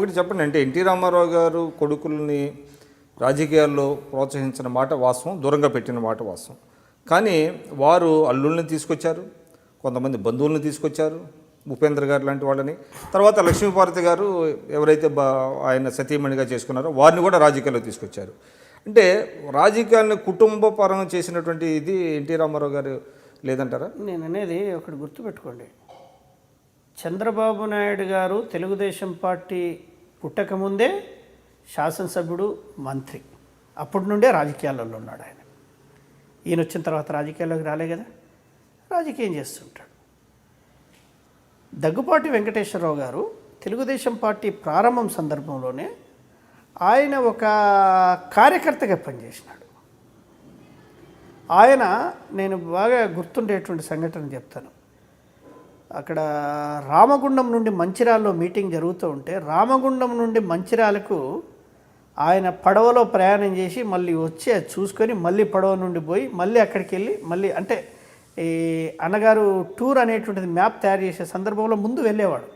ఒకటి చెప్పండి, అంటే ఎన్టీ రామారావు గారు కొడుకుల్ని రాజకీయాల్లో ప్రోత్సహించిన మాట వాస్తవం, దూరంగా పెట్టిన మాట వాస్తవం. కానీ వారు అల్లుల్ని తీసుకొచ్చారు, కొంతమంది బంధువులను తీసుకొచ్చారు, ఉపేంద్ర గారు లాంటి వాళ్ళని, తర్వాత లక్ష్మీపార్వతి గారు ఎవరైతే ఆయన సతీమణిగా చేసుకున్నారో వారిని కూడా రాజకీయాల్లో తీసుకొచ్చారు. అంటే రాజకీయాలను కుటుంబ పరంగా చేసినటువంటి ఇది ఎన్టీ రామారావు గారు లేదంటారా? నేను అనేది ఒకటి గుర్తుపెట్టుకోండి, చంద్రబాబు నాయుడు గారు తెలుగుదేశం పార్టీ పుట్టకముందే శాసనసభ్యుడు, మంత్రి, అప్పటి నుండే రాజకీయాలలో ఉన్నాడు ఆయన. ఈయన వచ్చిన తర్వాత రాజకీయాల్లోకి రాలే కదా, రాజకీయం చేస్తుంటాడు. దగ్గుపాటి వెంకటేశ్వరరావు గారు తెలుగుదేశం పార్టీ ప్రారంభం సందర్భంలోనే ఆయన ఒక కార్యకర్తగా పనిచేసినాడు. ఆయన, నేను బాగా గుర్తుండేటువంటి సంఘటన చెప్తాను. అక్కడ రామగుండం నుండి మంచిర్యాలలో మీటింగ్ జరుగుతూ ఉంటే రామగుండం నుండి మంచిర్యాలకు ఆయన పడవలో ప్రయాణం చేసి మళ్ళీ వచ్చి అది చూసుకొని మళ్ళీ పడవ నుండి పోయి మళ్ళీ అక్కడికి వెళ్ళి మళ్ళీ, అంటే ఈ అన్నగారు టూర్ అనేటువంటిది మ్యాప్ తయారు చేసే సందర్భంలో ముందు వెళ్ళేవాడు.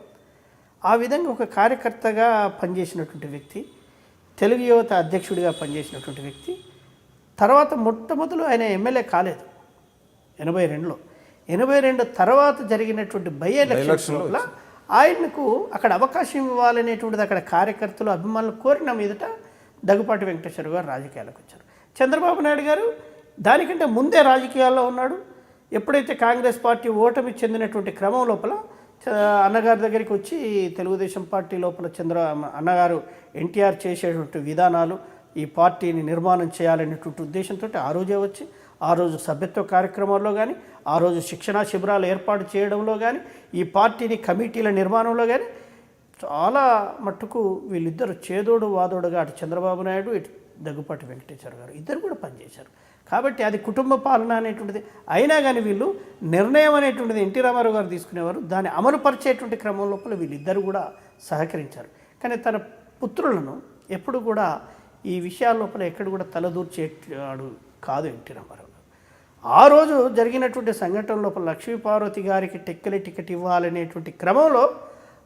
ఆ విధంగా ఒక కార్యకర్తగా పనిచేసినటువంటి వ్యక్తి, తెలుగు యువత అధ్యక్షుడిగా పనిచేసినటువంటి వ్యక్తి. తర్వాత మొట్టమొదలు ఆయన ఎమ్మెల్యే కాలేదు 82లో. 82 తర్వాత జరిగినటువంటి బై ఎలక్షన్లో ఆయనకు అక్కడ అవకాశం ఇవ్వాలనేటువంటిది అక్కడ కార్యకర్తలు, అభిమానులు కోరిన మీదట దగ్గుపాటి వెంకటేశ్వర గారు రాజకీయాలకు వచ్చారు. చంద్రబాబు నాయుడు గారు దానికంటే ముందే రాజకీయాల్లో ఉన్నాడు. ఎప్పుడైతే కాంగ్రెస్ పార్టీ ఓటమి చెందినటువంటి క్రమం లోపల అన్నగారి దగ్గరికి వచ్చి తెలుగుదేశం పార్టీ లోపల అన్నగారు ఎన్టీఆర్ చేసేటువంటి విధానాలు, ఈ పార్టీని నిర్మాణం చేయాలనేటువంటి ఉద్దేశంతో ఆ రోజే వచ్చి ఆ రోజు సభ్యత్వ కార్యక్రమాల్లో కానీ, ఆ రోజు శిక్షణా శిబిరాలు ఏర్పాటు చేయడంలో కానీ, ఈ పార్టీని కమిటీల నిర్మాణంలో కానీ చాలా మట్టుకు వీళ్ళిద్దరు చేదోడు వాదోడుగా, అటు చంద్రబాబు నాయుడు ఇటు దగ్గుపాటి వెంకటేశ్వర గారు ఇద్దరు కూడా పనిచేశారు. కాబట్టి అది కుటుంబ పాలన అనేటువంటిది. అయినా కానీ వీళ్ళు నిర్ణయం అనేటువంటిది ఎన్టీ రామారావు గారు తీసుకునేవారు, దాన్ని అమలుపరిచేటువంటి క్రమం లోపల వీళ్ళిద్దరు కూడా సహకరించారు. కానీ తన పుత్రులను ఎప్పుడు కూడా ఈ విషయాల లోపల ఎక్కడ కూడా తలదూర్చేవాడు కాదు ఎన్టీ రామారావు గారు. ఆ రోజు జరిగినటువంటి సంఘటన లోపల లక్ష్మీపార్వతి గారికి టెక్కలి టికెట్ ఇవ్వాలనేటువంటి క్రమంలో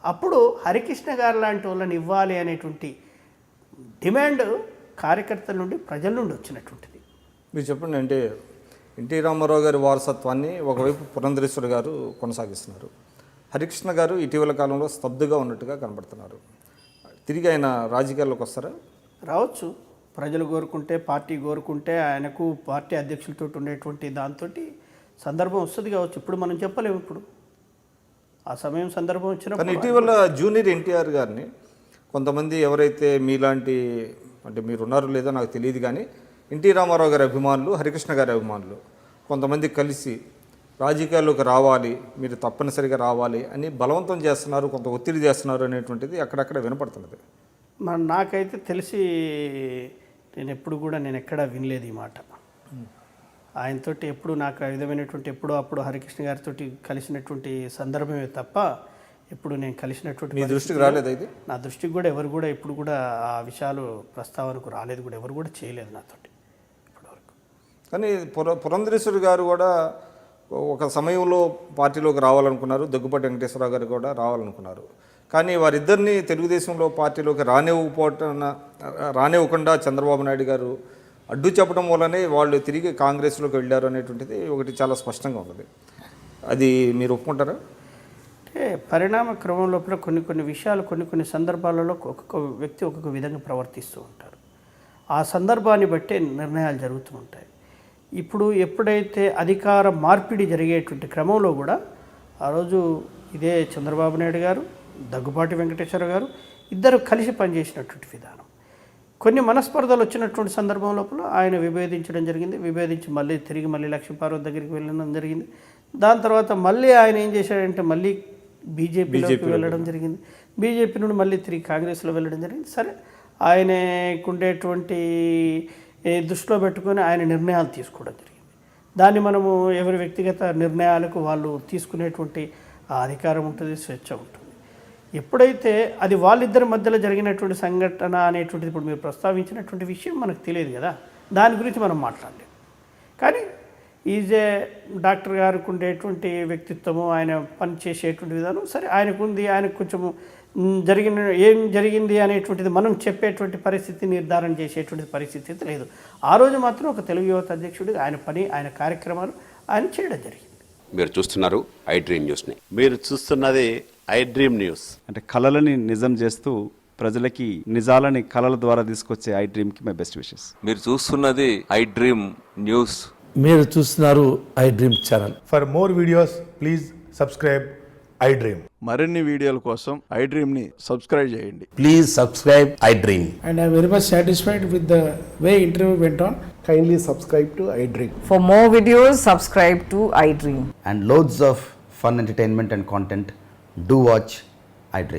అప్పుడు హరికృష్ణ గారు లాంటి వాళ్ళని ఇవ్వాలి అనేటువంటి డిమాండ్ కార్యకర్తల నుండి, ప్రజల నుండి వచ్చినటువంటిది. మీరు చెప్పండి, అంటే ఎన్టీ రామారావు గారి వారసత్వాన్ని ఒకవైపు పురంధరేశ్వరి గారు కొనసాగిస్తున్నారు, హరికృష్ణ గారు ఇటీవల కాలంలో స్తబ్దుగా ఉన్నట్టుగా కనబడుతున్నారు. తిరిగి ఆయన రాజకీయాల్లోకి వస్తారా? రావచ్చు. ప్రజలు కోరుకుంటే, పార్టీ కోరుకుంటే, ఆయనకు పార్టీ అధ్యక్షులతో ఉండేటువంటి దాంతో సందర్భం వస్తుంది కావచ్చు. ఇప్పుడు మనం చెప్పలేము. ఇప్పుడు ఆ సమయం సందర్భం వచ్చినప్పుడు. కానీ ఇటీవల జూనియర్ ఎన్టీఆర్ గారిని కొంతమంది, ఎవరైతే మీలాంటి, అంటే మీరున్నారో లేదో నాకు తెలియదు కానీ, ఎన్టీ రామారావు గారి అభిమానులు, హరికృష్ణ గారి అభిమానులు కొంతమంది కలిసి రాజకీయాల్లోకి రావాలి, మీరు తప్పనిసరిగా రావాలి అని బలవంతం చేస్తున్నారు, కొంత ఒత్తిడి చేస్తున్నారు అనేటువంటిది అక్కడక్కడ వినపడుతున్నది. నాకైతే తెలిసి నేను ఎక్కడా వినలేదు ఈ మాట. ఆయనతోటి ఎప్పుడు నాకు ఆ విధమైనటువంటి ఎప్పుడో అప్పుడు హరికృష్ణ గారితో కలిసినటువంటి సందర్భమే తప్ప ఎప్పుడు నేను కలిసినటువంటి, మీ దృష్టికి రాలేదు అయితే? నా దృష్టికి కూడా ఎవరు కూడా ఎప్పుడు కూడా ఆ విషయాలు ప్రస్తావనకు రాలేదు, కూడా ఎవరు కూడా చేయలేదు నాతోటి ఇప్పటివరకు. కానీ పురంధరేశ్వరి గారు కూడా ఒక సమయంలో పార్టీలోకి రావాలనుకున్నారు, దగ్గుపాటి వెంకటేశ్వరరావు గారు కూడా రావాలనుకున్నారు. కానీ వారిద్దరిని తెలుగుదేశంలో పార్టీలోకి రానివ్వకుండా చంద్రబాబు నాయుడు గారు అడ్డు చెప్పడం వల్లనే వాళ్ళు తిరిగి కాంగ్రెస్లోకి వెళ్ళారు అనేటువంటిది ఒకటి చాలా స్పష్టంగా ఉన్నది. అది మీరు ఒప్పుకుంటారా? అంటే పరిణామ క్రమం లోపల కొన్ని విషయాలు కొన్ని సందర్భాలలో ఒక్కొక్క వ్యక్తి ఒక్కొక్క విధంగా ప్రవర్తిస్తూ ఉంటారు. ఆ సందర్భాన్ని బట్టే నిర్ణయాలు జరుగుతూ ఉంటాయి. ఇప్పుడు ఎప్పుడైతే అధికార మార్పిడి జరిగేటువంటి క్రమంలో కూడా ఆ రోజు ఇదే చంద్రబాబు నాయుడు గారు, దగ్గుపాటి వెంకటేశ్వర గారు ఇద్దరు కలిసి పనిచేసినటువంటి విధానం. కొన్ని మనస్పర్ధలు వచ్చినటువంటి సందర్భం లోపల ఆయన విభేదించడం జరిగింది. విభేదించి తిరిగి మళ్ళీ లక్ష్మీపార్వతి దగ్గరికి వెళ్ళడం జరిగింది. దాని తర్వాత మళ్ళీ ఆయన ఏం చేశాడంటే మళ్ళీ బీజేపీలోకి వెళ్ళడం జరిగింది. బీజేపీ నుండి మళ్ళీ తిరిగి కాంగ్రెస్లో వెళ్ళడం జరిగింది. సరే, ఆయనకుండేటువంటి దృష్టిలో పెట్టుకొని ఆయన నిర్ణయాలు తీసుకోవడం జరిగింది. దాన్ని మనము ఎవరి వ్యక్తిగత నిర్ణయాలకు వాళ్ళు తీసుకునేటువంటి అధికారం ఉంటుంది, స్వేచ్ఛ ఉంటుంది. ఎప్పుడైతే అది వాళ్ళిద్దరి మధ్యలో జరిగినటువంటి సంఘటన అనేటువంటిది ఇప్పుడు మీరు ప్రస్తావించినటువంటి విషయం మనకు తెలియదు కదా, దాని గురించి మనం మాట్లాడలేము. కానీ ఈజే డాక్టర్ గారికి ఉండేటువంటి వ్యక్తిత్వము, ఆయన పని చేసేటువంటి విధానం సరే ఆయనకు ఉంది. ఆయనకు కొంచెము ఏం జరిగింది అనేటువంటిది మనం చెప్పేటువంటి పరిస్థితి, నిర్ధారణ చేసేటువంటి పరిస్థితి అయితే లేదు. ఆ రోజు మాత్రం ఒక తెలుగు యువత అధ్యక్షుడిగా ఆయన పని, ఆయన కార్యక్రమాలు ఆయన చేయడం జరిగింది. మీరు చూస్తున్నారు ఐ డ్రీమ్ న్యూస్ని. మీరు చూస్తున్నది ఐ డ్రీమ్ న్యూస్. అంటే కళలని నిజం చేస్తూ ప్రజలకి నిజాలని కళల ద్వారా తీసుకొచ్చే ఐ డ్రీమ్కి మై బెస్ట్ విషెస్. మీరు చూస్తున్నది ఐ డ్రీమ్ న్యూస్. మీరు చూస్తున్నారు I dream channel. For more videos please subscribe I dream. మరిన్ని వీడియోల కోసం ఐ డ్రీమ్ని సబ్స్క్రైబ్ చేయండి. Please subscribe I dream. And I'm very much satisfied with the way interview went on. Kindly subscribe to I Dream. For more videos, subscribe to iDream. and loads of fun entertainment and content. Do watch iDream.